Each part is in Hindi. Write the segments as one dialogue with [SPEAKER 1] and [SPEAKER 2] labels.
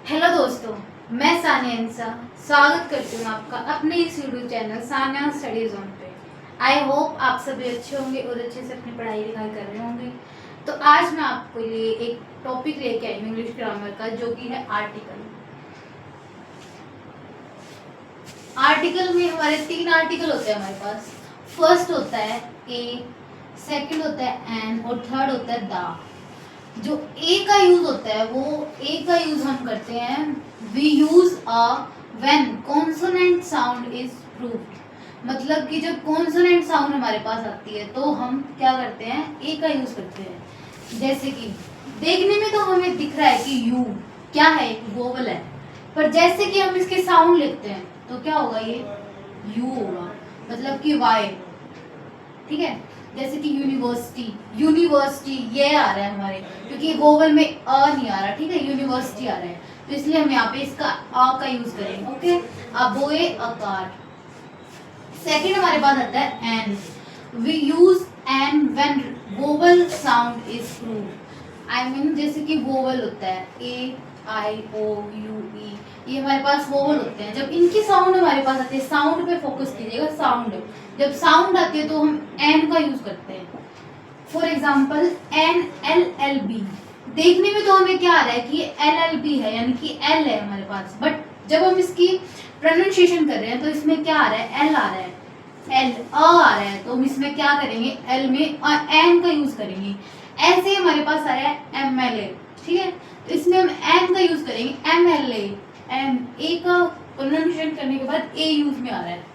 [SPEAKER 1] हेलो दोस्तों, मैं सानिया इंसान स्वागत करती हूँ आपका अपने इस YouTube channel Sania study zone पे। आई होप आप सभी अच्छे होंगे और अच्छे से अपनी पढ़ाई लिखाई कर रहे होंगे। तो आज मैं आपके लिए एक टॉपिक लेके आई हूँ इंग्लिश ग्रामर का, जो कि है आर्टिकल। आर्टिकल में हमारे 3 आर्टिकल होते हैं हमारे पास। फर्स्ट होता है ए, सेकंड होता है एन और थर्ड होता है द। जो ए का यूज होता है वो ए का यूज हम करते हैं we use a when consonant sound is proved. मतलब कि जब कॉन्सोनेंट साउंड हमारे पास आती है तो हम क्या करते हैं, ए का यूज करते हैं। जैसे कि देखने में तो हमें दिख रहा है कि यू क्या है, एक वोवल है, पर जैसे कि हम इसके साउंड लिखते हैं तो क्या होगा, ये यू होगा, मतलब कि वाई। ठीक है, जैसे कि यूनिवर्सिटी, यूनिवर्सिटी ये आ रहा है हमारे, क्योंकि वोवल में अ नहीं आ रहा। ठीक है, यूनिवर्सिटी आ रहा है, तो इसलिए हम यहाँ पे इसका अ का यूज करेंगे। ओके, अ बोए अ कार। सेकंड हमारे पास आता है an. We use an when vowel sound is proved. I mean जैसे कि वोवल होता है ए आई ओ यू ई, ये हमारे पास वोवल होते हैं। जब इनकी साउंड हमारे पास आती है, साउंड पे फोकस कीजिएगा, साउंड। जब साउंड आती है तो हम एन का यूज करते हैं। For example an L L B, देखने में तो हमें क्या आ रहा है कि एल एल बी है, यानी कि एल है हमारे पास, बट जब हम इसकी प्रोनाउंसिएशन कर रहे हैं तो इसमें क्या आ रहा है, एल आ रहा है, एल आ रहा है, तो हम इसमें क्या करेंगे, एल में एन का यूज करेंगे। ऐसे हमारे पास आ रहा है एम एल ए। ठीक है, तो इसमें हम एन का यूज करेंगे, M L A. An a का प्रोनाउंसिएशन करने के बाद ए यूज में आ रहा है,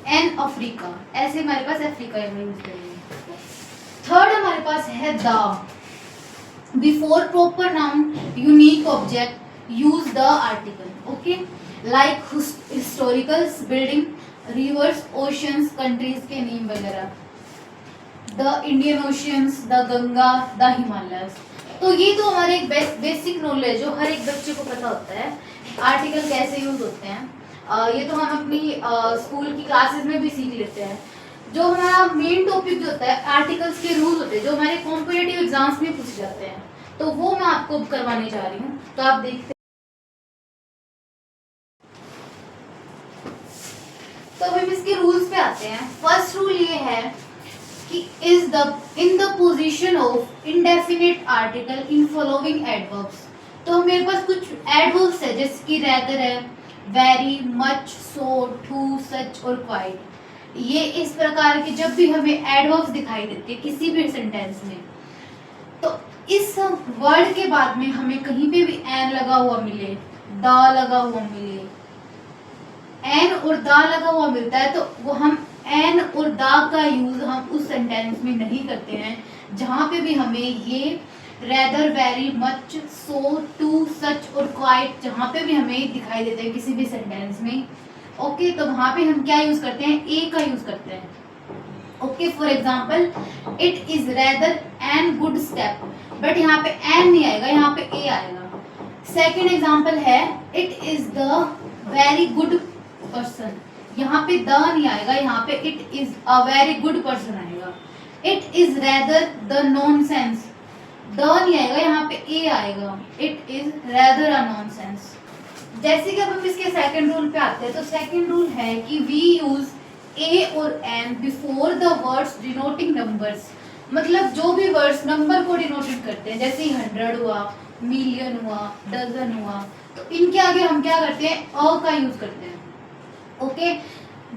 [SPEAKER 1] एन अफ्रीका, ऐसे हमारे पास अफ्रीका यूज करेंगे। थर्ड हमारे पास है the. Before proper noun unique object use the article. Okay, like historical building, reverse, oceans, countries के नेम वगैरह। The Indian oceans, the Ganga, the Himalayas. तो ये तो हमारे एक बेसिक नॉलेज जो हर एक बच्चे को पता होता है, आर्टिकल कैसे यूज होते हैं। ये तो हम अपनी स्कूल की क्लासेस में भी सीख लेते हैं। जो हमारा मेन टॉपिक जो होता है, आर्टिकल्स के रूल होते हैं, जो हमारे कॉम्पिटिटिव एग्जाम्स में पूछे जाते हैं, तो वो मैं आपको करवाने जा रही हूँ। तो आप देखते, तो हम इसके रूल्स पे आते हैं। फर्स्ट रूल ये है कि is the in the position of indefinite article in following adverbs. तो मेरे पास कुछ एडवर्ब्स है, जैसे कि रेदर है, very, much, so, too, such और क्वाइट। ये इस प्रकार के जब भी हमें एडवर्ब्स दिखाई देते हैं किसी भी सेंटेंस में, तो इस वर्ड के बाद में हमें कहीं पे भी एन लगा हुआ मिले, द लगा हुआ मिले, एन और द लगा हुआ मिलता है, तो वो हम एन और द का यूज हम उस सेंटेंस में नहीं करते हैं जहां पे भी हमें ये rather, very, much, so, too, such और क्वाइट जहां पे भी हमें दिखाई देते हैं किसी भी सेंटेंस में। ओके, तो वहां पे हम क्या यूज करते हैं, ए का यूज करते हैं। Okay, for example it is rather an good step, but यहाँ पे एन नहीं आएगा, यहाँ पे ए आएगा। सेकेंड एग्जाम्पल है it is the very good person, यहाँ पे द नहीं आएगा, यहाँ पे it is a very good person आएगा। It is rather the nonsense, the नहीं आएगा, यहाँ पे ए आएगा, it is rather a nonsense. जैसे कि अब हम इसके सेकंड रूल पे आते हैं, तो सेकंड रूल है कि वी यूज ए और an before the words denoting numbers. मतलब जो भी वर्ड्स नंबर को डिनोटेड करते हैं, जैसे 100 हुआ, मिलियन हुआ, डजन हुआ, तो इनके आगे हम क्या करते हैं, अ का यूज करते हैं। ओके,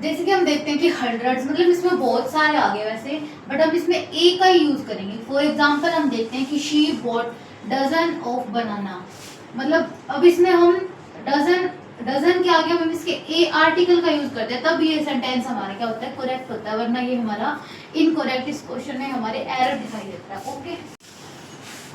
[SPEAKER 1] जैसे कि हम देखते हैं कि हंड्रेड्स, मतलब इसमें बहुत सारे आ गए वैसे, बट हम इसमें ए का ही यूज करेंगे। फॉर एग्जाम्पल हम देखते हैं कि she bought dozen of banana, मतलब अब इसमें हम डजन, डजन के आगे हम इसके ए आर्टिकल का यूज करते हैं, तब ये सेंटेंस हमारा क्या होता है, करेक्ट होता है, वरना ये हमारा इनकरेक्ट, इस क्वेश्चन में हमारे एरर दिखाई देता है। ओके,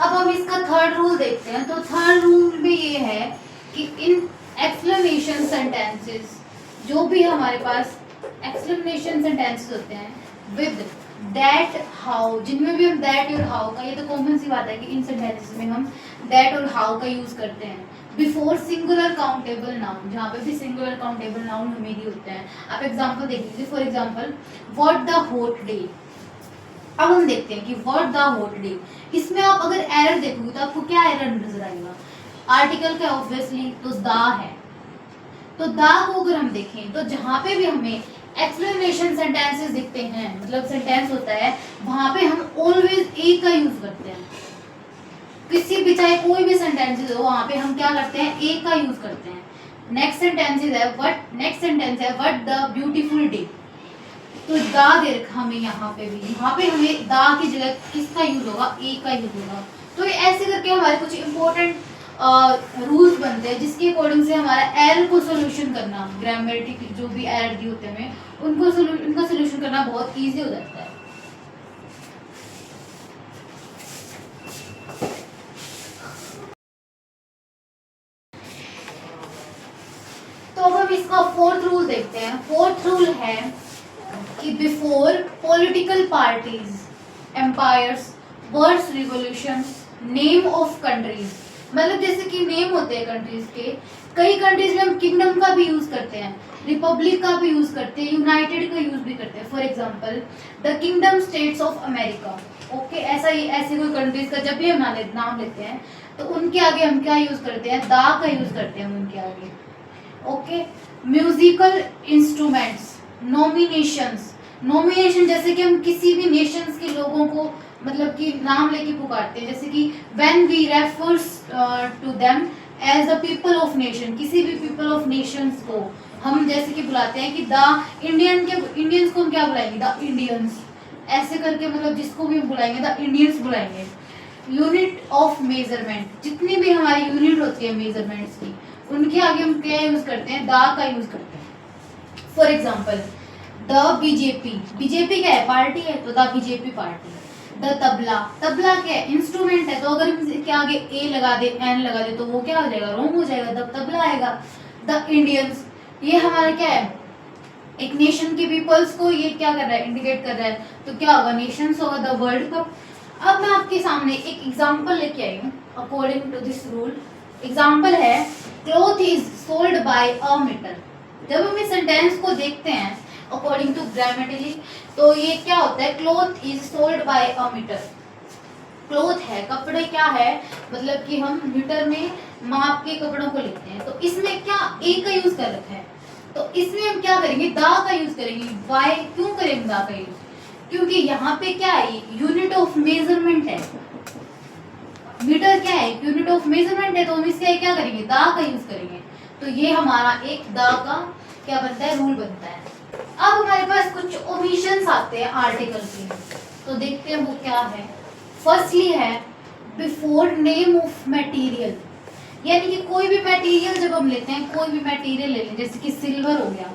[SPEAKER 1] अब हम इसका थर्ड रूल देखते हैं। तो थर्ड रूल में ये है कि इन एक्सक्लेमेशन सेंटेंसेस, जो भी हमारे पास एक्सक्लेमेशन सेंटेंसेस होते हैं विद दैट, हाउ, जिनमें भी हम दैट और हाउ का, ये तो कॉमन सी बात है कि इन सेंटेंसेस में हम दैट और हाउ का यूज करते हैं बिफोर सिंगुलर काउंटेबल नाउन, जहाँ पे भी सिंगुलर काउंटेबल नाउन हमें ही होते हैं। आप एग्जांपल देख लीजिए, for example what the hot day. अब हम देखते हैं कि व्हाट द हॉट डे, इसमें आप अगर एरर देखोगे तो आपको क्या एरर नजर आएगा, आर्टिकल क्या ऑब्वियसली तो द है। तो द को अगर हम देखें तो जहाँ पे भी हमें एक्सप्लेनेशन सेंटेंसेस दिखते हैं, मतलब सेंटेंस होता है, वहां पे हम ऑलवेज ए का यूज करते हैं। किसी भी चाहे कोई भी सेंटेंसेस हो वहां पे हम क्या करते हैं, ए का यूज करते हैं। नेक्स्ट सेंटेंस है व्हाट द ब्यूटीफुल डे। तो दा दे रखा हमें यहाँ पे भी, यहाँ पे हमें दा की जगह किसका यूज होगा, ए का यूज होगा। तो ये ऐसे करके हमारे कुछ इंपॉर्टेंट रूल्स बनते हैं जिसके अकॉर्डिंग से हमारा एरर को सोल्यूशन करना, ग्रामेटिक जो भी एरर दी होते हैं उनको उनका सोल्यूशन करना बहुत ईजी हो जाता है। तो अब हम इसका फोर्थ रूल देखते हैं। फोर्थ रूल है कि before political parties, empires, words, revolution, name of countries, मतलब जैसे कि नेम होते हैं कंट्रीज के, कई कंट्रीज में हम किंगडम का भी यूज करते हैं, रिपब्लिक का भी यूज करते हैं, यूनाइटेड का यूज भी करते हैं। For example the kingdom states of America. Okay, ऐसा ही ऐसे कोई कंट्रीज का जब भी हम नाम लेते हैं तो उनके आगे हम क्या यूज करते हैं, दा का यूज करते हैं उनके आगे। Okay, musical instruments, nominations, nomination जैसे कि हम किसी भी नेशंस के लोगों को मतलब कि नाम लेके पुकारते हैं, जैसे कि when we refers to them as the people of nation, किसी भी पीपल ऑफ नेशंस को हम जैसे कि बुलाते हैं कि द इंडियंस को हम क्या बुलाएंगे, द इंडियंस, ऐसे करके मतलब जिसको भी बुलाएंगे द इंडियंस बुलाएंगे। यूनिट ऑफ मेजरमेंट, जितनी भी हमारी यूनिट होती है मेजरमेंट्स की, उनके आगे हम क्या यूज करते हैं, दा का यूज करते हैं। For example the BJP, BJP क्या है, पार्टी है, तो the BJP party. The tabla, tabla क्या है, इंस्ट्रूमेंट है, तो अगर हम इसके आगे ए लगा दे, एन लगा दे, तो वो क्या हो जाएगा, रॉन्ग हो जाएगा, द तबला आएगा। द इंडियंस, ये हमारा क्या है, एक नेशन के पीपल्स को ये क्या कर रहा है, इंडिकेट कर रहा है, तो क्या होगा, नेशंस होगा। The world cup. अब मैं आपके सामने एक एग्जांपल लेके आई हूँ according to this rule. Example है cloth is sold by a meter. जब हम इस सेंटेंस को देखते हैं अकॉर्डिंग टू ग्रामेटिकली, तो ये क्या होता है, cloth is sold by a metre. Cloth है, कपड़े क्या है, मतलब कि हम मीटर में माप के कपड़ों को लेते हैं, तो इसमें क्या ए का यूज कर रखा है, तो इसमें हम क्या करेंगे, दा का यूज करेंगे। वाई क्यों करेंगे दा का यूज, क्योंकि यहाँ पे क्या है, यूनिट ऑफ मेजरमेंट है। मीटर क्या है, यूनिट ऑफ मेजरमेंट है, तो हम इसके क्या करेंगे, दा का यूज करेंगे। तो ये हमारा एक दा का क्या बनता है, रूल बनता है। अब हमारे पास कुछ ओमिशंस आते हैं आर्टिकल के, तो देखते हैं वो क्या है। फर्स्टली है बिफोर नेम ऑफ मटेरियल, यानी कि कोई भी मटेरियल जब हम लेते हैं, कोई भी मटेरियल ले लें, जैसे कि सिल्वर हो गया,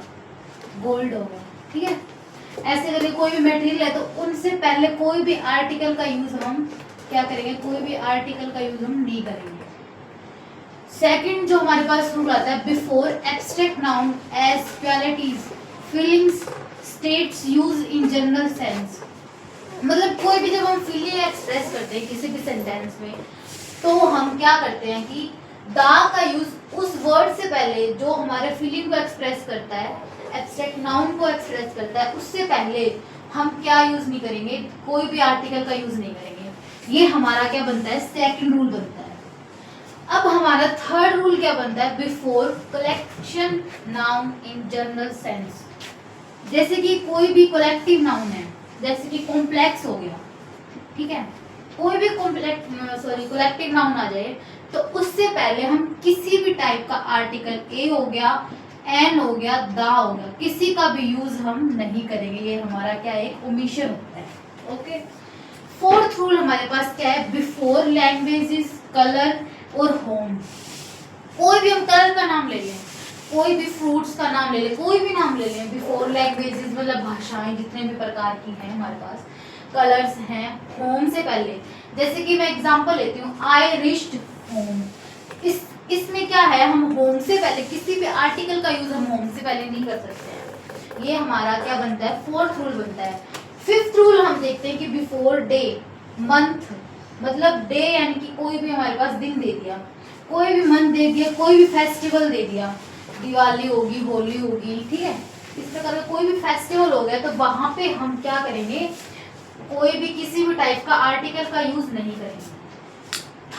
[SPEAKER 1] गोल्ड हो गया, ठीक है, ऐसे करके कोई भी मटेरियल है, तो उनसे पहले कोई भी आर्टिकल का यूज हम क्या करेंगे, कोई भी आर्टिकल का यूज हम नहीं करेंगे। सेकंड जो हमारे पास रूल आता है, before abstract noun as qualities, feelings, states use in general sense, मतलब कोई भी जब हम फीलिंग एक्सप्रेस करते हैं किसी भी सेंटेंस में, तो हम क्या करते हैं कि दा का यूज उस वर्ड से पहले जो हमारे फीलिंग को एक्सप्रेस करता है, एब्स्ट्रैक्ट नाउन को एक्सप्रेस करता है, उससे पहले हम क्या यूज नहीं करेंगे, कोई भी आर्टिकल का यूज नहीं करेंगे। ये हमारा क्या बनता है, सेकंड रूल बनता है। अब हमारा थर्ड रूल क्या बनता है, before collection noun in general sense, जैसे कि कोई भी कलेक्टिव नाउन है, जैसे कि कॉम्प्लेक्स हो गया, ठीक है, कोई भी कलेक्टिव नाउन आ जाए, तो उससे पहले हम किसी भी टाइप का आर्टिकल, ए हो गया, एन हो गया, दा हो गया, किसी का भी यूज हम नहीं करेंगे। ये हमारा क्या है, एक ओमिशन होता है। ओके, फोर्थ रूल हमारे पास क्या है, बिफोर लैंग्वेजेस, कलर और होम, कोई भी हम कलर का नाम ले लें, कोई भी फ्रूट्स का नाम ले लें, कोई भी नाम ले लें, बिफोर लैंग्वेजेस मतलब भाषाएं जितने भी प्रकार की हैं हमारे पास, कलर्स हैं, होम से पहले, जैसे कि मैं एग्जांपल लेती हूँ, आई रिच्ड होम, इसमें क्या है, हम होम से पहले किसी भी आर्टिकल का यूज हम होम से पहले नहीं कर सकते हैं। ये हमारा क्या बनता है, फोर्थ रूल बनता है। फिफ्थ रूल हम देखते हैं कि बिफोर डे, मंथ, मतलब डे यानी कि कोई भी हमारे पास दिन दे दिया, कोई भी मंथ दे दिया, कोई भी फेस्टिवल दे दिया, दिवाली होगी, होली होगी, ठीक है, इस प्रकार का कोई भी फेस्टिवल हो गया, तो वहां पे हम क्या करेंगे, कोई भी किसी भी टाइप का आर्टिकल का यूज नहीं करेंगे।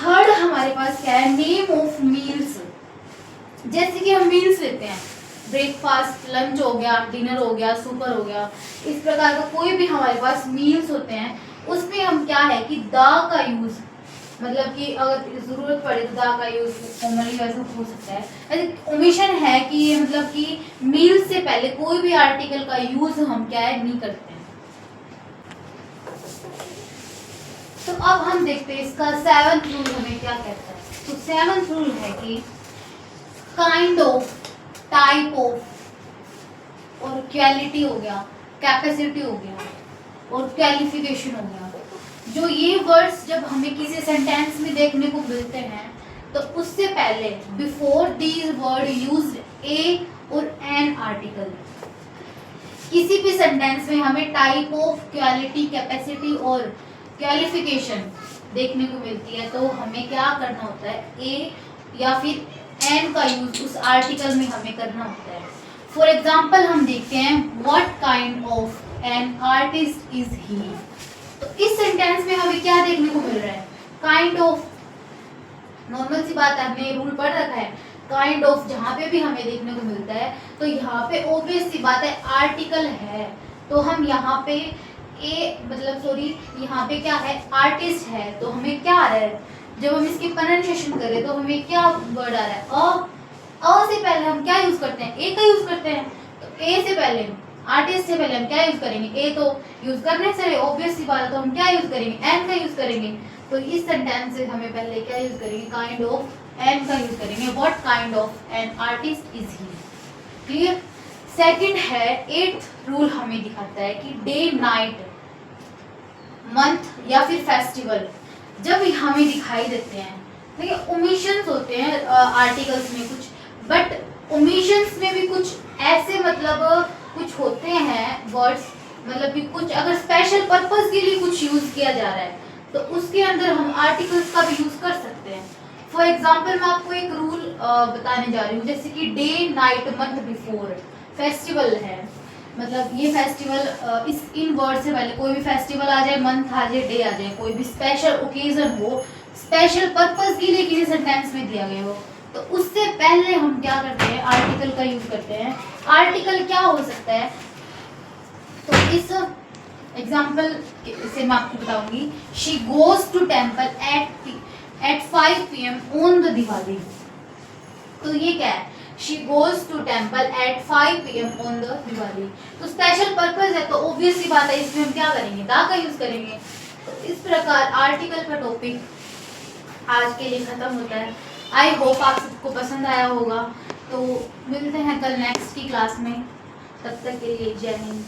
[SPEAKER 1] थर्ड हमारे पास क्या है, नेम ऑफ मील्स। जैसे कि हम मील्स लेते हैं, ब्रेकफास्ट, लंच हो गया, डिनर हो गया, सुपर हो गया, इस प्रकार का कोई भी हमारे पास मील्स होते हैं, उसमें हम क्या है कि द का यूज, मतलब कि अगर जरूरत पड़े तो द का यूज कॉमनली वैसे हो सकता है। ऐसे ओमिशन है कि ये मतलब कि मील्स से पहले कोई भी आर्टिकल का यूज हम क्या है नहीं करते हैं। तो अब हम देखते हैं इसका 7th रूल हमें क्या कहता है। तो 7th रूल है कि काइंड ऑफ, टाइप ऑफ और क्वालिटी हो गया, कैपेसिटी हो गया और क्वालिफिकेशन हो गया। जो ये वर्ड्स जब हमें किसी सेंटेंस में देखने को मिलते हैं तो उससे पहले बिफोर दीज वर्ड यूज्ड ए और एन आर्टिकल, किसी भी सेंटेंस में हमें टाइप ऑफ, क्वालिटी, कैपेसिटी और क्वालिफिकेशन देखने को मिलती है तो हमें क्या करना होता है, ए या फिर एन का यूज उस आर्टिकल में हमें करना होता है। फॉर एग्जाम्पल हम देखते हैं what kind of an artist is he. तो इस सेंटेंस में हमें क्या देखने को मिल रहा है, काइंड ऑफ। नॉर्मल सी बात है, हमने रूल पढ़ रखा है, काइंड ऑफ जहाँ पे भी हमें देखने को मिलता है तो यहाँ पे ऑब्वियस सी बात है आर्टिकल है, तो हम यहाँ पे यहाँ पे क्या है, आर्टिस्ट है, तो हमें क्या आ रहा है, जब हम इसकी प्रोनाउंसिएशन करें तो हमें क्या वर्ड आ रहा है, अ से पहले हम क्या यूज करते हैं, ए का यूज करते हैं। तो ए से पहले, आर्टिस्ट से पहले हम क्या यूज करेंगे, ए तो यूज करने से ऑब्वियस सी बात है, तो हम क्या यूज करेंगे, एन का यूज करेंगे। तो इस सेंटेंस से हमें पहले क्या यूज करेंगे, काइंड ऑफ एन का यूज करेंगे, what kind of an artist is he. Clear. Second है 8th रूल हमें दिखाता है कि डे, नाइट, मंथ या फिर फेस्टिवल जब हमें दिखाई देते हैं, देखिए ओमिशंस होते हैं आर्टिकल्स में कुछ, बट ओमिशंस में भी कुछ ऐसे मतलब कुछ होते हैं वर्ड्स, मतलब कि कुछ अगर स्पेशल पर्पस के लिए कुछ यूज किया जा रहा है तो उसके अंदर हम आर्टिकल्स का भी यूज कर सकते हैं। फॉर एग्जाम्पल मैं आपको एक रूल बताने जा रही हूँ, जैसे कि day, night, month before festival है, मतलब ये फेस्टिवल इस इन वर्ड से पहले कोई भी फेस्टिवल आ जाए, मंथ आ जाए, डे आ जाए, कोई भी स्पेशल ओकेजन हो, स्पेशल पर्पस के लिए किसी सेंटेंस में दिया गया हो, तो उससे पहले हम क्या करते हैं, आर्टिकल का यूज करते हैं। आर्टिकल क्या हो सकता है, तो इस एग्जाम्पल से मैं आपको बताऊंगी, she goes to temple at 5 PM on the Diwali. तो ये क्या है, she goes to temple at 5 PM on the Diwali. तो स्पेशल पर्पस है तो ऑब्वियस सी बात है इसमें हम क्या करेंगे, दा का यूज करेंगे। तो इस प्रकार आर्टिकल का टॉपिक आज के लिए खत्म होता है। आई होप आप सबको पसंद आया होगा। तो मिलते हैं कल नेक्स्ट की क्लास में, तब तक के लिए जय हिंद।